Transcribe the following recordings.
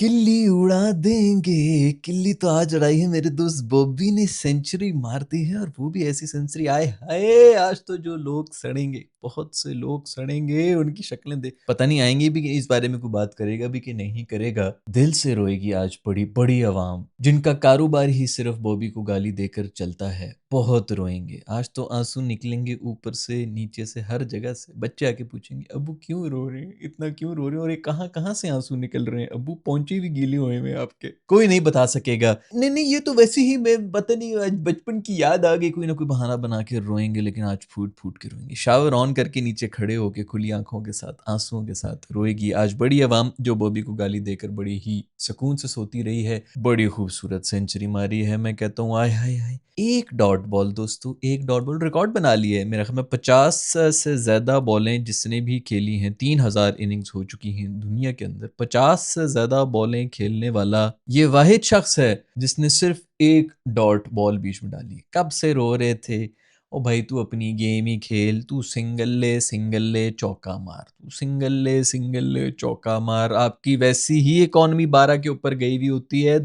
किल्ली उड़ा देंगे, किल्ली तो आज उड़ाई है मेरे दोस्त बॉबी ने, सेंचुरी मार दी है और वो भी ऐसी सेंचुरी, आए हाय! आज तो जो लोग सड़ेंगे, बहुत से लोग सड़ेंगे, उनकी शक्लें देख पता नहीं आएँगे भी कि इस बारे में कोई बात करेगा भी कि नहीं करेगा। दिल से रोएगी आज बड़ी अवाम, जिनका कारोबार ही सिर्फ़ बॉबी को गाली देकर चलता है, बहुत रोएँगे। आज तो आँसू निकलेंगे ऊपर से, नीचे से, हर जगह से। बच्चे आके पूछेंगे, "अब्बू क्यों रो रहे हैं? इतना क्यों रो रहे हो और ये कहाँ-कहाँ से आँसू निकल रहे हैं? अब्बू पोंचे भी गीले हुए हैं आपके।" कोई नहीं बता सकेगा। नहीं, ये तो वैसे ही मैं पता नहीं आज बचपन की याद आ गई, कोई ना कोई बहाना बना के रोएँगे, लेकिन आज फूट-फूट के रोएँगे। शावर ऑन करके नीचे खड़े होके खुली आँखों के साथ, आँसुओं के साथ रोएगी आज बड़ी अवाम, जो बॉबी को गाली देकर बड़ी ही सुकून से सोती रही है। बड़ी खूबसूरत सेंचुरी मारी है। मैं कहता हूँ आय हाय हाय! 1 डॉट बॉल दोस्तों, 1 डॉट बॉल रिकॉर्ड बना ली है। मेरे ख़्याल में 50 से ज़्यादा बॉलें जिसने भी खेली हैं, 3000 इनिंग्स हो चुकी हैं दुनिया के अंदर। 50 से ज़्यादा बॉलें खेलने वाला ये वाहिद शख़्स है जिसने सिर्फ़ 1 डॉट बॉल बीच में डाली है। कब से रो रहे थे, ओ भाई तू अपनी गेम ही खेल, तू सिंगल ले चौका मार, तू सिंगल ले चौका मार। आपकी वैसी ही इकॉनमी 12 के ऊपर गई हुई होती है।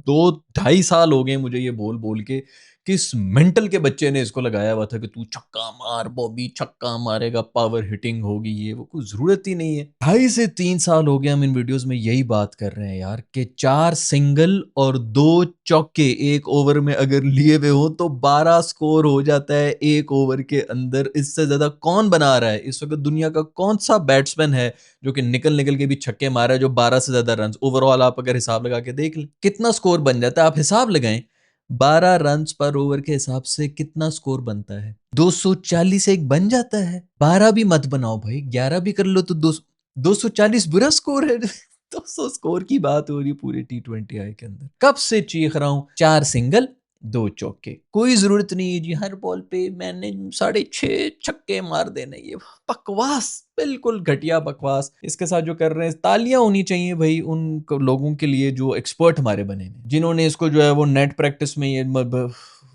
2 ढाई साल हो गए मुझे ये बोल-बोल के, किस मेंटल के बच्चे ने इसको लगाया हुआ था कि तू छक्का मार बॉबी, छक्का मारेगा, पावर हिटिंग होगी, ये वो, कोई ज़रूरत ही नहीं है। ढाई से 3 साल हो गए हम इन वीडियोज़ में यही बात कर रहे हैं यार कि 4 सिंगल और 2 चौके 1 ओवर में अगर लिए हुए हों तो 12 स्कोर हो जाता है 1 ओवर के अंदर। इससे ज़्यादा कौन बना रहा है? इस वक़्त दुनिया का कौन-सा बैट्समैन है जो कि निकल-निकल के भी छक्के मार रहा है, जो 12 से ज़्यादा रन्स ओवरऑल आप अगर हिसाब लगा के देख लें, कितना स्कोर बन जाता है? आप हिसाब लगाएँ, 12 रन्स पर ओवर के हिसाब से कितना स्कोर बनता है? 240 एक बन जाता है। 12 भी मत बनाओ भाई, 11 भी कर लो तो 240 बुरा स्कोर है। 200 स्कोर की बात हो रही है पूरे T20 आई के अंदर। कब से चीख रहा हूँ, 4 सिंगल 2 चौके। कोई ज़रूरत नहीं है जी हर बॉल पे मैंने 6.5 छक्के मार देने, ये बकवास, बिल्कुल घटिया बकवास। इसके साथ जो कर रहे हैं, तालियाँ होनी चाहिए भई उन लोगों के लिए जो एक्सपर्ट हमारे बने हैं, जिन्होंने इसको जो है वो नेट प्रैक्टिस में ये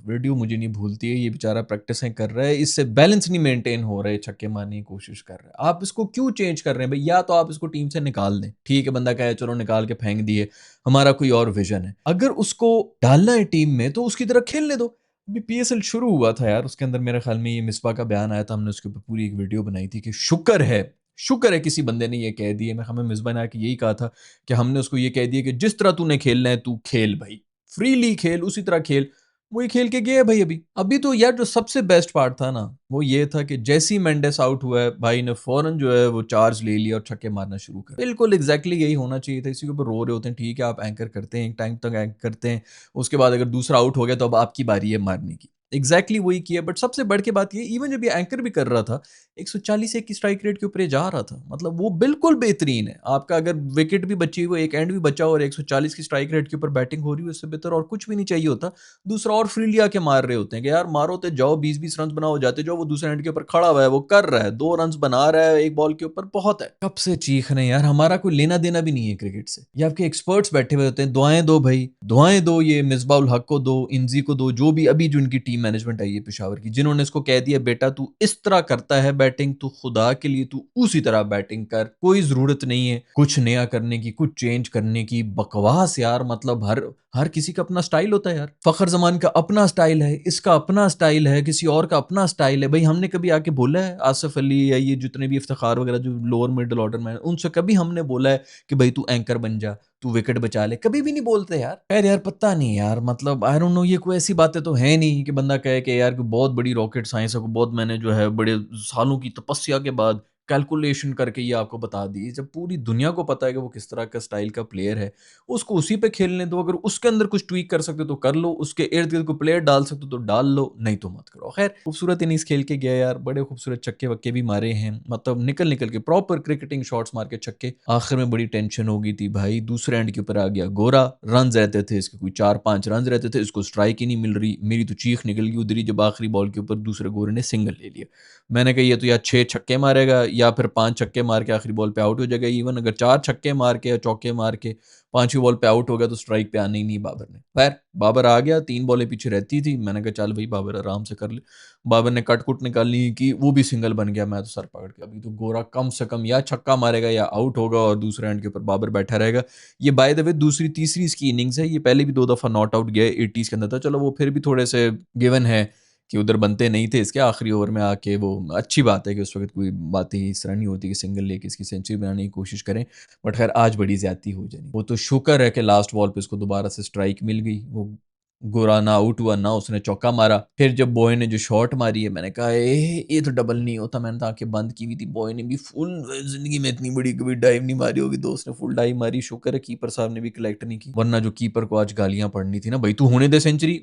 वीडियो मुझे नहीं भूलती है, ये बेचारा प्रैक्टिसें कर रहा है, इससे बैलेंस नहीं मेंटेन हो रहा है, छक्के मारने की कोशिश कर रहा है। आप इसको क्यों चेंज कर रहे हैं भई? या तो आप इसको टीम से निकाल दें, ठीक है बंदा कहे चलो निकाल के फेंक दिए, हमारा कोई और विज़न है। अगर उसको डालना है टीम में तो उसकी तरह खेलने दो। अभी पीएसएल शुरू हुआ था यार, उसके अंदर मेरे ख्याल में ये मिसबा का बयान आया था, हमने उसके ऊपर पूरी एक वीडियो बनाई थी कि शुक्र है किसी बंदे ने ये कह दिया। मैं हमें मिसबा ने आके यही कहा था कि हमने उसको ये कह दिया कि जिस तरह तूने खेलना है तू खेल भाई, फ्रीली खेल, उसी तरह खेल। वही खेल के गए भाई अभी। अभी तो यार जो सबसे बेस्ट पार्ट था ना, वो ये था कि जैसे ही मेंडिस आउट हुआ है, भाई ने फौरन जो है वो चार्ज ले लिया और छक्के मारना शुरू कर। बिल्कुल एग्ज़ैक्टली यही होना चाहिए था। इसी के ऊपर रो रहे होते हैं, ठीक है आप एंकर करते हैं, एक टाइम तक एंकर करते हैं, उसके बाद अगर दूसरा आउट हो गया तो अब आपकी बारी है मारने की। एग्ज़ैक्टली वही किया, बट सबसे बढ़ के बात ये, इवन जब ये एंकर भी कर रहा था, 140 की स्ट्राइक रेट के ऊपर ये जा रहा था। मतलब वो बिल्कुल बेहतरीन है। आपका अगर विकेट भी बची हुई, एक एंड भी बचा और 140 की स्ट्राइक रेट के ऊपर बैटिंग हो रही है, उससे बेहतर और कुछ भी नहीं चाहिए होता। दूसरा और फ्रीली आके मार रहे होते हैं कि यार मारो तो जाओ, 20-20 रन बनाओ, जाते जाओ, वो दूसरे एंड के ऊपर खड़ा हुआ है, वो कर रहा है, 2 रन्स बना रहा है एक बॉल के ऊपर, बहुत है। कब से चीख रहे हैं यार, हमारा कोई लेना-देना भी नहीं है क्रिकेट से। ये आपके एक्सपर्ट्स बैठे हुए होते हैं, दुआएँ दो भई, दुआएँ दो, ये मिसबाह उल हक को दो, इंजी को दो, जो भी अभी जो इनकी टीम मैनेजमेंट आई है पेशावर की, जिन्होंने इसको कह दिया बेटा तू इस तरह करता है बैटिंग, तू खुदा के लिए तू उसी तरह बैटिंग कर, कोई ज़रूरत नहीं है कुछ नया करने की, कुछ चेंज करने की। बकवास यार, मतलब हर हर किसी का अपना स्टाइल होता है यार। फ़खर ज़मान का अपना स्टाइल है, इसका अपना स्टाइल है, किसी और का अपना स्टाइल है। भई हमने कभी आके बोला है आसिफ अली या ये जितने भी इफ्तिखार वगैरह जो लोअर मिडल ऑर्डर में हैं, उनसे कभी हमने बोला है कि भई तू एंकर बन जा, तू विकेट बचा ले? कभी भी नहीं बोलते यार। खैर यार पता नहीं यार, मतलब आई डोंट नो, ये कोई ऐसी बातें तो है नहीं कि बंदा कहे कि यार कोई बहुत बड़ी रॉकेट साइंस है, कोई बहुत मैंने जो है बड़े सालों की तपस्या के बाद कैलकुलेशन करके ये आपको बता दी। जब पूरी दुनिया को पता है कि वो किस तरह का स्टाइल का प्लेयर है, उसको उसी पे खेलने दो। अगर उसके अंदर कुछ ट्वीक कर सकते हो तो कर लो, उसके इर्द-गिर्द कोई प्लेयर डाल सकते हो तो डाल लो, नहीं तो मत करो। खैर खूबसूरत इनिंग्स खेल के गया यार, बड़े खूबसूरत छक्के-वक्के भी मारे हैं, मतलब निकल-निकल के प्रॉपर क्रिकेटिंग शॉट्स मार के छक्के। आखिर में बड़ी टेंशन हो गई थी भाई, दूसरे एंड के ऊपर आ गया गोरा, रन्स रहते थे इसके कोई 4-5 रन्स रहते थे, इसको स्ट्राइक ही नहीं मिल रही। मेरी तो चीख निकल गई उधर ही जब आखिरी बॉल के ऊपर दूसरे गोरे ने सिंगल ले लिया। मैंने कहा ये तो या 6 छक्के मारेगा या फिर 5 छक्के मार के आखिरी बॉल पे आउट हो जाएगा। इवन अगर 4 छक्के मार के या चौके मार के 5वीं बॉल पे आउट हो गया तो स्ट्राइक पे आना ही नहीं बाबर ने। खैर बाबर आ गया, 3 बॉलें पीछे रहती थी, मैंने कहा चल भाई बाबर आराम से कर ले। बाबर ने कट-कुट निकाली कि वो भी सिंगल बन गया, मैं तो सर पकड़ के अभी तो गोरा कम से कम या छक्का मारेगा या आउट होगा और दूसरे एंड के ऊपर बाबर बैठा रहेगा। ये बाय द वे दूसरी तीसरी इसकी इनिंग्स है, ये पहले भी 2 दफ़ा नॉट आउट गया है 80s के अंदर था, चलो वो फिर भी थोड़े से गिवन है कि उधर बनते नहीं थे इसके आखिरी ओवर में आके। वो अच्छी बात है कि उस वक़्त कोई बातें इस तरह नहीं होती कि सिंगल लेके इसकी सेंचुरी बनाने की कोशिश करें, बट खैर आज बड़ी ज़्यादती हो जानी। वो तो शुक्र है कि लास्ट बॉल पे उसको दोबारा से स्ट्राइक मिल गई, वो गोरा ना आउट हुआ, ना उसने चौका मारा। फिर जब बॉय ने जो शॉट मारी है, मैंने कहा ये तो डबल नहीं होता, मैंने तो आँखें बंद की हुई थी। बॉय ने भी फुल ज़िंदगी में इतनी बड़ी कभी डाइव नहीं मारी होगी, दोस्त ने फुल डाइव मारी, शुक्र है कीपर साहब ने भी कलेक्ट नहीं की, वरना जो कीपर को आज गालियाँ पड़नी थी ना, भाई तू होने दे सेंचुरी।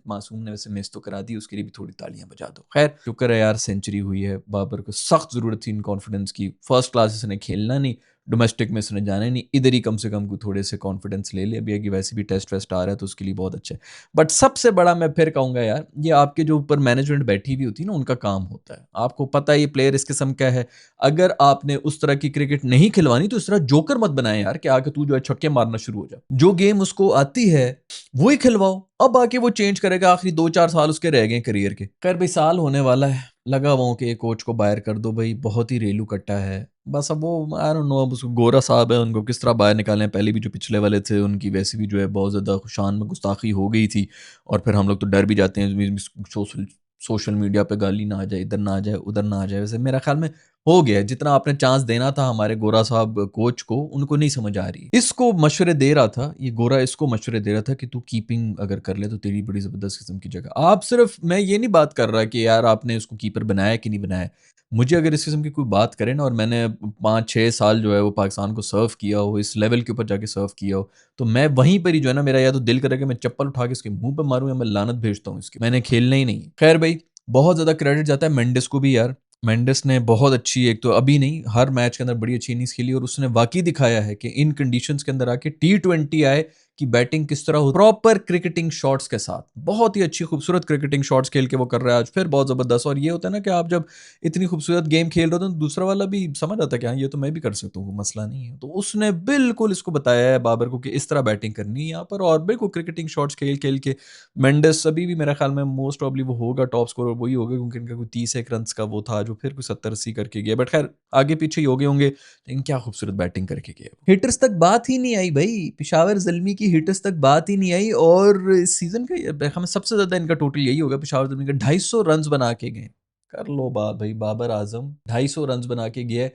मासूम ने वैसे मिस तो करा दी, उसके लिए भी थोड़ी तालियां बजा दो। खैर शुक्र है यार सेंचुरी हुई है, बाबर को सख्त ज़रूरत थी इन कॉन्फिडेंस की, फर्स्ट क्लास इसने खेलना नहीं, डोमेस्टिक में इसने जाना नहीं, इधर ही कम से कम को थोड़े से कॉन्फिडेंस ले ले। अभी आगे वैसे भी टेस्ट वेस्ट आ रहा है तो उसके लिए बहुत अच्छा है। बट सबसे बड़ा मैं फिर कहूँगा यार, ये आपके जो ऊपर मैनेजमेंट बैठी हुई होती है ना, उनका काम होता है। आपको पता है ये प्लेयर इस किस्म का है, अगर आपने उस तरह की क्रिकेट नहीं खिलवानी तो इस तरह जोकर मत बनाए यार कि आके तू जो है छक्के मारना शुरू हो जा। जो गेम उसको आती है वो ही खिलवाओ। अब आके वो चेंज करेगा, आखिरी 2-4 साल उसके रह गए करियर के। खैर भाई साल होने वाला है, लगा हुआ हूँ कि कोच को बाहर कर दो भाई, बहुत ही रेलू कट्टा है। बस अब वो आई डोंट नो, अब उसको गोरा साहब है, उनको किस तरह बाहर निकालें। पहले भी जो पिछले वाले थे उनकी वैसे भी जो है बहुत ज़्यादा शान में गुस्ताखी हो गई थी, और फिर हम लोग तो डर भी जाते हैं सोशल सोशल मीडिया पे गाली ना आ जाए, इधर ना आ जाए, उधर ना आ जाए। वैसे मेरा ख्याल में हो गया है, जितना आपने चांस देना था हमारे गोरा साहब कोच को, उनको नहीं समझ आ रही। इसको मशवरे दे रहा था, ये गोरा इसको मशवरे दे रहा था कि तू कीपिंग अगर कर ले तो तेरी बड़ी ज़बरदस्त किस्म की जगह। आप सिर्फ, मैं ये नहीं बात कर रहा कि यार आपने उसको कीपर बनाया कि नहीं बनाया। मुझे अगर इस किस्म की कोई बात करे ना, और मैंने 5-6 साल जो है वो पाकिस्तान को सर्व किया हो, इस लेवल के ऊपर जाके सर्व किया हो, तो मैं वहीं पर ही जो है ना, मेरा या तो दिल करे कि मैं चप्पल उठा के इसके मुँह पे मारूँ या मैं लानत भेजता हूँ इसकी। मैंने खेलना ही नहीं। खैर भाई बहुत ज़्यादा क्रेडिट जाता है मेंडिस को भी यार। मेंडिस ने बहुत अच्छी, एक तो अभी नहीं हर मैच के अंदर बड़ी अच्छी इनिंग्स खेली, और उसने वाकई दिखाया है कि इन कंडीशंस के अंदर आके T20 आए कि बैटिंग किस तरह हो, प्रॉपर क्रिकेटिंग शॉट्स के साथ बहुत ही अच्छी खूबसूरत क्रिकेटिंग शॉट्स खेल के वो कर रहा है आज फिर बहुत ज़बरदस्त। और ये होता है ना कि आप जब इतनी खूबसूरत गेम खेल रहे हो तो दूसरा वाला भी समझ आता है कि हाँ ये तो मैं भी कर सकता हूँ, मसला नहीं है। तो उसने बिल्कुल इसको बताया है बाबर को कि इस तरह बैटिंग करनी है यहाँ पर, और बिल्कुल क्रिकेटिंग शॉट्स खेल खेल के मेंडिस अभी भी मेरा ख्याल में मोस्ट प्रॉब्ली वो होगा टॉप स्कोरर, वही होगा, क्योंकि इनका कोई 30 रन का वो था जो फिर कोई 70-80 करके गया। बट खैर आगे पीछे ही हो गए होंगे, लेकिन क्या खूबसूरत बैटिंग करके गया। हिटर्स तक बात ही नहीं आई भाई, पेशावर ज़ल्मी की हिटर्स तक बात ही नहीं आई। और इस सीजन का हमें सबसे ज्यादा इनका टोटल यही होगा, पेशावर ज़ल्मी का 250 रन बना के गए। कर लो बात भाई, बाबर आजम 250 रन बना के गया,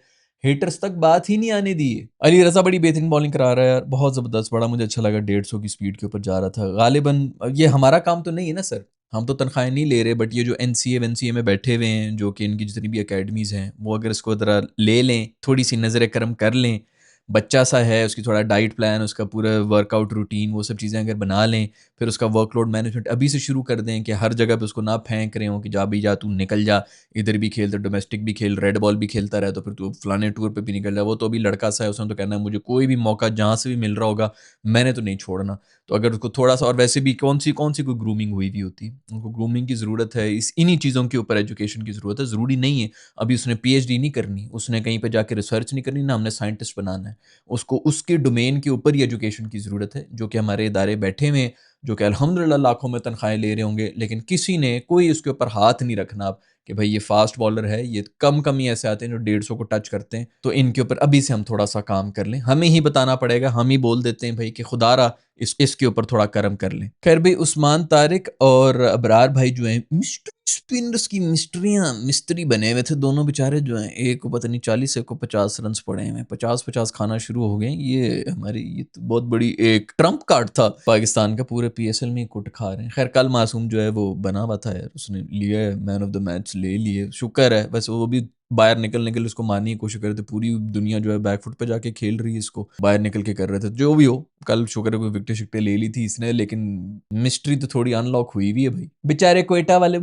हिटर्स तक बात ही नहीं आने दी है। अली रजा बड़ी बेहतरीन बॉलिंग करा रहा है यार, बहुत ज़बरदस्त, बड़ा मुझे अच्छा लगा, 150 की स्पीड के ऊपर जा रहा था। गालिबन ये हमारा काम तो नहीं है ना सर, हम तो तनख्वाहें नहीं ले रहे, बट ये जो एनसीए वेनसीए में बैठे हुए हैं, जो कि इनकी जितनी भी अकेडमीज़ हैं, वो अगर इसको ज़रा ले लें, थोड़ी सी नज़र करम कर लें, बच्चा सा है, उसकी थोड़ा डाइट प्लान, उसका पूरा वर्कआउट रूटीन, वो सब चीज़ें अगर बना लें, फिर उसका वर्कलोड मैनेजमेंट अभी से शुरू कर दें कि हर जगह पे उसको ना फेंक रहे हो कि जा भी जा तू निकल जा, इधर भी खेल, तो डोमेस्टिक भी खेल, रेड बॉल भी खेलता रहे, तो फिर तू फलाने टूर पे भी निकल जा। वो तो अभी लड़का सा है, उसने तो कहना है मुझे कोई भी मौका जहाँ से भी मिल रहा होगा मैंने तो नहीं छोड़ना। तो अगर उसको थोड़ा सा, और वैसे भी कौन सी कोई ग्रूमिंग हुई भी होती, उनको ग्रूमिंग की ज़रूरत है, इस इन्हीं चीज़ों के ऊपर एजुकेशन की ज़रूरत है। ज़रूरी नहीं है अभी उसने पीएचडी नहीं करनी, उसने कहीं पे जाके रिसर्च नहीं करनी, ना हमने साइंटिस्ट बनाना है उसको, उसके डोमेन के ऊपर ही एजुकेशन की ज़रूरत है, जो कि हमारे इदारे बैठे हुए हैं, जो कि अल्हम्दुलिल्लाह लाखों में तनख्वाहें ले रहे होंगे, लेकिन किसी ने कोई उसके ऊपर हाथ नहीं रखना अब कि भाई ये फास्ट बॉलर है, ये कम कम ही ऐसे आते हैं जो 150 को टच करते हैं, तो इनके ऊपर अभी से हम थोड़ा सा काम कर लें, हमें ही बताना पड़ेगा, हम ही बोल देते हैं भाई कि खुदारा इसके ऊपर थोड़ा करम कर लें। खैर भाई उस्मान तारिक और अबरार भाई जो हैं मिस्ट्री स्पिनर्स की मिस्त्री बने हुए थे दोनों बेचारे जो हैं, एक को पता नहीं 40, एक को 50 रन पड़े हैं, 50-50 खाना शुरू हो गए। ये तो बहुत बड़ी एक ट्रम्प कार्ड था पाकिस्तान का, पूरे पीएसएल में कुट खा रहे हैं। खैर कल मासूम जो है वो बना हुआ था यार, उसने लिया है मैन ऑफ द मैच ले लिए, शुक्र है। बस वो भी बाहर निकलने के लिए उसको मारने की कोशिश कर रहे थे, पूरी दुनिया जो है बैकफुट पे जाके खेल रही है, इसको बाहर निकल के कर रहे थे। जो भी हो, कल शुक्र है कोई विकेट शिकटे ले ली थी इसने, लेकिन मिस्ट्री तो थोड़ी अनलॉक हुई हुई है भाई। बेचारे कोयटा वाले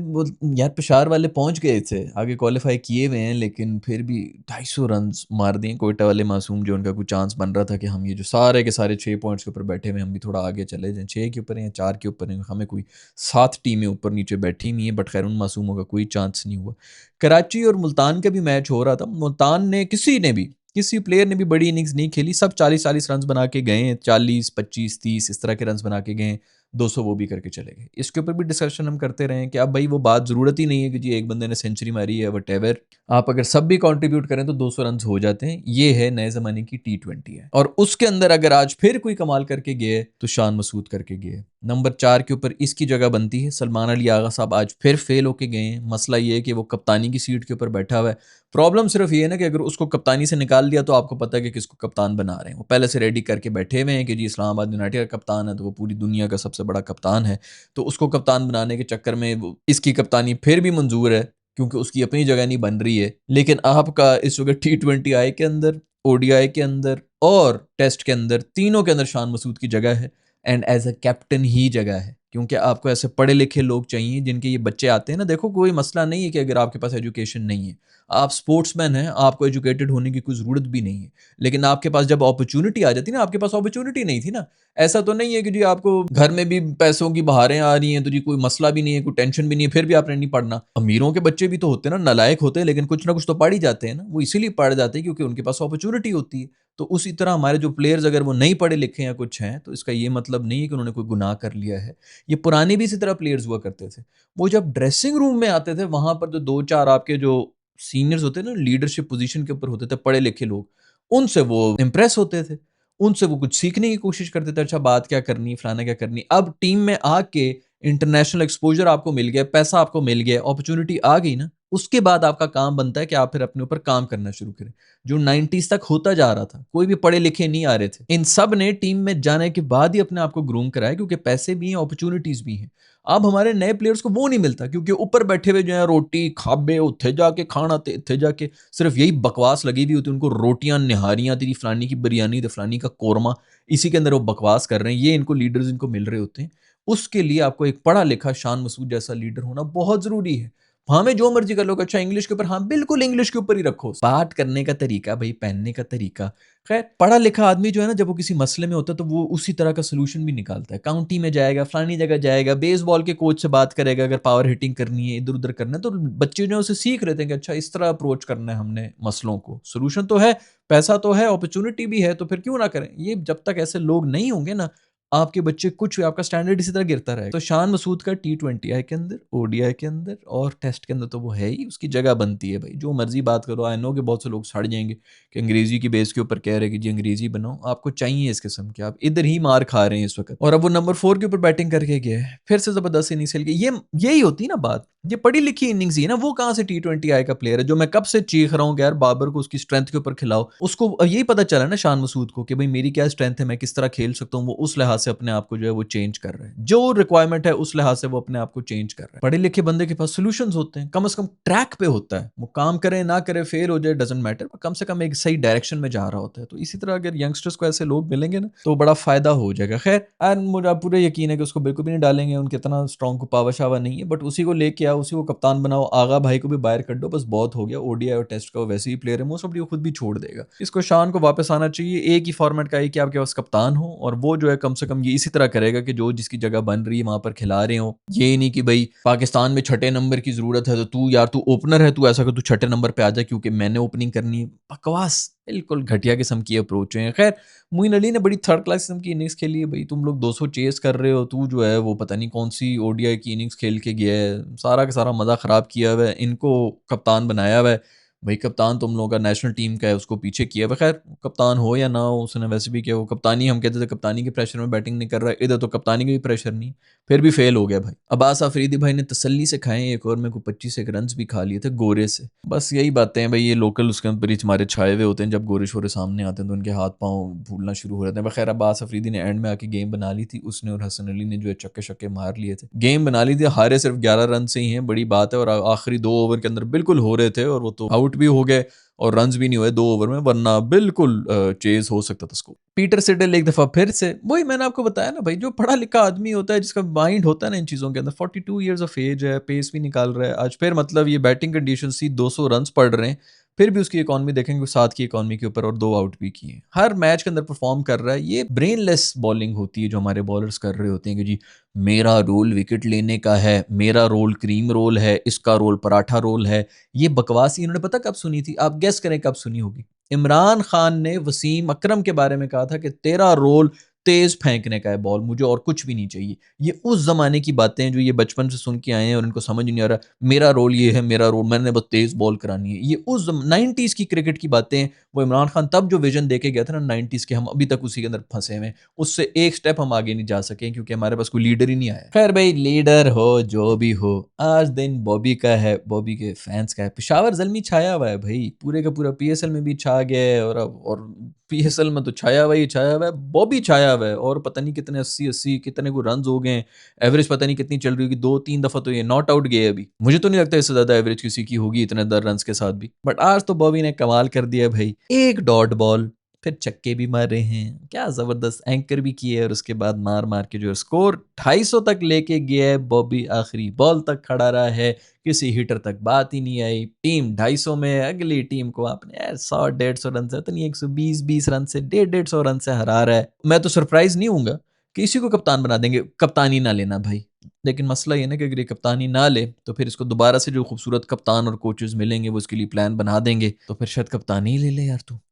यार पेशावर वाले पहुँच गए थे, आगे क्वालीफाई किए हुए हैं, लेकिन फिर भी 250 रन्स मार दिए कोयटा वाले मासूम, जो उनका कुछ चांस बन रहा था कि हम ये जो सारे के सारे 6 पॉइंट्स के ऊपर बैठे हुए हैं, हम भी थोड़ा आगे चले जाएँ। 6 के ऊपर हैं या 4 के ऊपर हैं, हमें कोई 7 टीमें ऊपर-नीचे बैठी हुई हैं, बट खैर उन मासूमों का कोई चांस नहीं हुआ। कराची और मुल्तान का भी मैच हो रहा था, मुल्तान ने किसी प्लेयर ने भी बड़ी इनिंग्स नहीं खेली, सब 40-40 रन्स बना के गए हैं, 40, 25, 30 इस तरह के रन्स बना के गए हैं, 200 वो भी करके चले गए। इसके ऊपर भी डिस्कशन हम करते रहे हैं कि अब भाई वो बात ज़रूरत ही नहीं है कि जी एक बंदे ने सेंचुरी मारी है व्हाटएवर, आप अगर सब भी कंट्रीब्यूट करें तो 200 रन्स हो जाते हैं। ये है नए ज़माने की टी20 है, और उसके अंदर अगर आज फिर कोई कमाल करके गया है तो शान मसूद करके गया है। नंबर 4 के ऊपर इसकी जगह बनती है, सलमान अली आगा साहब आज फिर फेल होके गए हैं। मसला ये है कि वो कप्तानी की सीट के ऊपर बैठा हुआ है। प्रॉब्लम सिर्फ ये है ना कि अगर उसको कप्तानी से निकाल दिया तो आपको पता है कि किसको कप्तान बना रहे हैं। वो पहले से रेडी करके बैठे हुए हैं कि जी इस्लामाबाद यूनाइटेड का कप्तान है तो वो पूरी दुनिया का सबसे बड़ा कप्तान है। तो उसको कप्तान बनाने के चक्कर में इसकी कप्तानी फिर भी मंजूर है, क्योंकि उसकी अपनी जगह नहीं बन रही है। लेकिन आपका इस वक्त T20I के अंदर, ODI के अंदर और टेस्ट के अंदर, तीनों के अंदर शान मसूद की जगह है, एंड एज अ कैप्टन ही जगह है, क्योंकि आपको ऐसे पढ़े लिखे लोग चाहिए जिनके ये बच्चे आते हैं ना। देखो कोई मसला नहीं है कि अगर आपके पास एजुकेशन नहीं है, आप स्पोर्ट्समैन हैं, आपको एजुकेटेड होने की कोई ज़रूरत भी नहीं है, लेकिन आपके पास जब अपॉर्चुनिटी आ जाती है ना, आपके पास अपॉर्चुनिटी नहीं थी ना। ऐसा तो नहीं है कि जी आपको घर में भी पैसों की बहारें आ रही हैं तो जी कोई मसला भी नहीं है, कोई टेंशन भी नहीं है, फिर भी आपने नहीं पढ़ना। अमीरों के बच्चे भी तो होते हैं ना, नालायक होते हैं, लेकिन कुछ ना कुछ तो पढ़ ही जाते हैं ना। वो इसीलिए पढ़ जाते हैं क्योंकि उनके पास अपॉर्चुनिटी होती है। तो उसी तरह हमारे जो प्लेयर्स अगर वो नहीं पढ़े लिखे या कुछ हैं, तो इसका ये मतलब नहीं है कि उन्होंने कोई गुनाह कर लिया है। ये पुराने भी इसी तरह प्लेयर्स हुआ करते थे। वो जब ड्रेसिंग रूम में आते थे, वहाँ पर जो 2-4 आपके जो सीनियर्स होते हैं ना, लीडरशिप पोज़ीशन के ऊपर होते थे, पढ़े लिखे लोग, उनसे वो इम्प्रेस होते थे। उनसे वो कुछ सीखने की कोशिश करते थे, अच्छा बात क्या करनी है, फलाना क्या करनी है। अब टीम में आके इंटरनेशनल एक्सपोज़र आपको मिल गया, पैसा आपको मिल गया, अपॉर्च्युनिटी आ गई ना, उसके बाद आपका काम बनता है कि आप फिर अपने ऊपर काम करना शुरू करें। जो 90s तक होता जा रहा था, कोई भी पढ़े लिखे नहीं आ रहे थे। इन सब ने टीम में जाने के बाद ही अपने आप को ग्रूम कराया, क्योंकि पैसे भी हैं, अपॉर्च्युनिटीज़ भी हैं। अब हमारे नए प्लेयर्स को वो नहीं मिलता, क्योंकि ऊपर बैठे हुए जो हैं रोटी खाबे, उत्थे जाके खाना ते इत्थे जाके सिर्फ यही बकवास लगी हुई होती है उनको, रोटियाँ निहारियाँ तेरी फलानी की बिरयानी ते फलानी का कोरमा, इसी के अंदर वो बकवास कर रहे हैं। ये इनको लीडर्स इनको मिल रहे होते हैं। उसके लिए आपको एक पढ़ा लिखा शान मसूद जैसा लीडर होना बहुत ज़रूरी है। हमें जो मर्ज़ी कर लो, अच्छा इंग्लिश के ऊपर, हाँ बिल्कुल इंग्लिश के ऊपर ही रखो। बात करने का तरीका भई, पहनने का तरीका, खैर पढ़ा लिखा आदमी जो है ना, जब वो किसी मसले में होता है तो वो उसी तरह का सॉल्यूशन भी निकालता है। काउंटी में जाएगा, फलानी जगह जाएगा, बेसबॉल के कोच से बात करेगा, अगर पावर हिटिंग करनी है, इधर-उधर करना है, तो बच्चे जो है उसे सीख रहे थे कि अच्छा इस तरह अप्रोच करना है हमने मसलों को। सॉल्यूशन तो है, पैसा तो है, अपॉर्च्युनिटी भी है, तो फिर क्यों ना करें? ये जब तक ऐसे लोग नहीं होंगे ना, आपके बच्चे कुछ भी, आपका स्टैंडर्ड इसी तरह गिरता रहेगा। तो शान मसूद का T20I के अंदर, ODI के अंदर और टेस्ट के अंदर तो वो है ही, उसकी जगह बनती है भाई। जो मर्ज़ी बात करो, आई नो कि बहुत से लोग सड़ जाएँगे कि अंग्रेज़ी की बेस के ऊपर कह रहे हैं कि जी अंग्रेज़ी बनाओ, आपको चाहिए इस किस्म के, आप इधर ही मार खा रहे हैं इस वक़्त। और अब वो नंबर 4 के ऊपर बैटिंग करके गया है, फिर से ज़बरदस्त इनिंग्स खेल के, ये यही होती है ना बात, ये पढ़ी-लिखी इनिंग्स ही है ना, वो कहाँ से T20I का प्लेयर है, जो मैं कब से चीख रहा हूँ कि यार बाबर को उसकी स्ट्रेंथ के ऊपर खिलाओ। उसको यही पता चला ना शान मसूद को कि भई मेरी क्या स्ट्रेंथ है, मैं किस तरह खेल सकता हूँ, वो उस लिहाज से अपने आप को जो है वो चेंज कर रहा है। जो रिक्वायरमेंट है उस लिहाज से वो अपने आप को चेंज कर रहा है। पढ़े-लिखे बंदे के पास सॉल्यूशंस होते हैं, कम से कम ट्रैक पे होता है। वो काम करे ना करे, फेल हो जाए, डज़न्ट मैटर, कम से कम एक सही डायरेक्शन में जा रहा होता है। तो इसी तरह अगर यंगस्टर्स को ऐसे लोग मिलेंगे ना, तो बड़ा फ़ायदा हो जाएगा। खैर मुझे पूरा यकीन है कि उसको बिल्कुल भी नहीं डालेंगे, उनके इतना स्ट्रॉन्ग को पावा-शावा नहीं है, बट उसी को लेके आओ, उसी को कप्तान बनाओ, आगा भाई को भी बाहर कर दो, बस बहुत हो गया। ODI और टेस्ट का वो वैसे ही प्लेयर है, मोस्ट ऑफ वो खुद भी छोड़ देगा। इसको शान को वापस आना चाहिए, एक ही फॉर्मेट का है कि आपके पास कप्तान हो, और वो जो है कम से कम ये इसी तरह करेगा कि जो जिसकी जगह बन रही है वहाँ पर खिला रहे हो। ये नहीं कि भई पाकिस्तान में छठे नंबर की ज़रूरत है, तो तू यार तू ओपनर है, तू ऐसा कर, तू छठे नंबर पे आ जा क्योंकि मैंने ओपनिंग करनी है। बकवास, बिल्कुल घटिया किस्म की अप्रोच है। खैर मोइन अली ने बड़ी थर्ड क्लास किस्म की इनिंग्स खेली है। भई तुम लोग 200 चेज़ कर रहे हो, तू जो है वो पता नहीं कौन-सी ODI की इनिंग्स खेल के गया है। सारा का सारा मज़ा ख़राब किया हुआ है। इनको कप्तान बनाया हुआ है। भई कप्तान तुम लोगों का नेशनल टीम का है, उसको पीछे किया हुआ है। ख़ैर कप्तान हो या ना हो, उसने वैसे भी किया, वो कप्तानी हम कहते थे कप्तानी के प्रेशर में बैटिंग नहीं कर रहा है। इधर तो कप्तानी का भी प्रेशर नहीं, फिर भी फ़ेल हो गया भाई। अब्बास अफरीदी भाई ने तसल्ली से खाए, एक ओवर में कोई 25 एक रन्स भी खा लिए थे गोरे से। बस यही बातें हैं भाई, ये लोकल उसके ऊपर ही हमारे छाए हुए होते हैं। जब गोरे-शोरे सामने आते हैं तो उनके हाथ-पाँव फूलना शुरू हो जाते हैं। ख़ैर अब्बास अफरीदी ने एंड में आके गेम बना ली थी। उसने और हसन अली ने जो है छक्के-शक्के मार लिए थे। गेम बना ली थी, हारे सिर्फ 11 रन से ही हैं, बड़ी बात है। और आखिरी 2 ओवर के अंदर बिल्कुल हो रहे थे और वो तो आउट आउट भी हो गए और रन्स भी नहीं हुए 2 ओवर में, वरना बिल्कुल चेज़ हो सकता था स्कोर। पीटर सिडल एक दफ़ा फिर से वही मैंने आपको बताया ना भाई, जो पढ़ा लिखा आदमी होता है, जिसका माइंड होता है ना इन चीज़ों के अंदर, 42 इयर्स ऑफ एज है, पेस भी निकाल रहा है। आज फिर मतलब ये बैटिंग कंडीशंस थी, 200 रन्स पड़ रहे हैं, फिर भी उसकी इकॉनमी देखेंगे 7 की इकॉनमी के ऊपर और 2 आउट भी किए। हर मैच के अंदर परफॉर्म कर रहा है। ये ब्रेनलेस बॉलिंग होती है जो हमारे बॉलर्स कर रहे होते हैं कि जी मेरा रोल विकेट लेने का है, मेरा रोल क्रीम रोल है, इसका रोल पराठा रोल है। ये बकवास ही इन्होंने पता कब सुनी थी? आप गेस करें कब सुनी होगी? इमरान खान ने वसीम अकरम के बारे में कहा था कि तेरा रोल तेज फेंकने का है बॉल, मुझे और कुछ भी नहीं चाहिए। ये उस जमाने की बातें हैं जो ये बचपन से सुन के आए हैं और इनको समझ नहीं आ रहा मेरा रोल ये है, मेरा रोल मैंने बस तेज बॉल करानी है। ये उस 90s की क्रिकेट की बातें हैं। वो इमरान खान तब जो विजन देके गया था ना 90s के, हम अभी तक उसी के अंदर फंसे हुए हैं। उससे एक स्टेप हम आगे नहीं जा सके क्योंकि हमारे पास कोई लीडर ही नहीं आया। खैर भाई, लीडर हो जो भी हो, आज दिन बॉबी का है, बॉबी के फैंस का है। पेशावर ज़ल्मी छाया हुआ है भाई, पूरे का पूरा पीएसएल में भी छा गया है और पीएसएल में तो छाया हुआ ही छाया हुआ है, बॉबी छाया हुआ है और पता नहीं कितने 80-80 कितने को रन्स हो गए हैं। एवरेज पता नहीं कितनी चल रही होगी, 2-3 दफ़ा तो ये नॉट आउट गए अभी। मुझे तो नहीं लगता इससे ज़्यादा एवरेज किसी की होगी इतने दर रन्स के साथ भी। बट आज तो बॉबी ने कमाल कर दिया भाई। एक डॉट बॉल, फिर छक्के भी मारे हैं, क्या ज़बरदस्त एंकर भी किए और उसके बाद मार-मार के जो स्कोर 250 तक लेके गया है बॉबी, आखिरी बॉल तक खड़ा रहा है, किसी हिटर तक बात ही नहीं आई। टीम 250 में, अगली टीम को आपने यार 100-150 रन से तो नहीं 120-20 रन से 150-150 रन से हरा रहा है। मैं तो सरप्राइज़ नहीं होऊँगा कि इसी को कप्तान बना देंगे, कप्तानी ना लेना भाई। लेकिन मसला ये है ना कि अगर ये कप्तानी ना ले तो फिर इसको दोबारा से जो खूबसूरत कप्तान और कोचेज़ मिलेंगे वो इसके लिए प्लान बना देंगे, तो फिर शायद कप्तानी ही ले ले यार तू।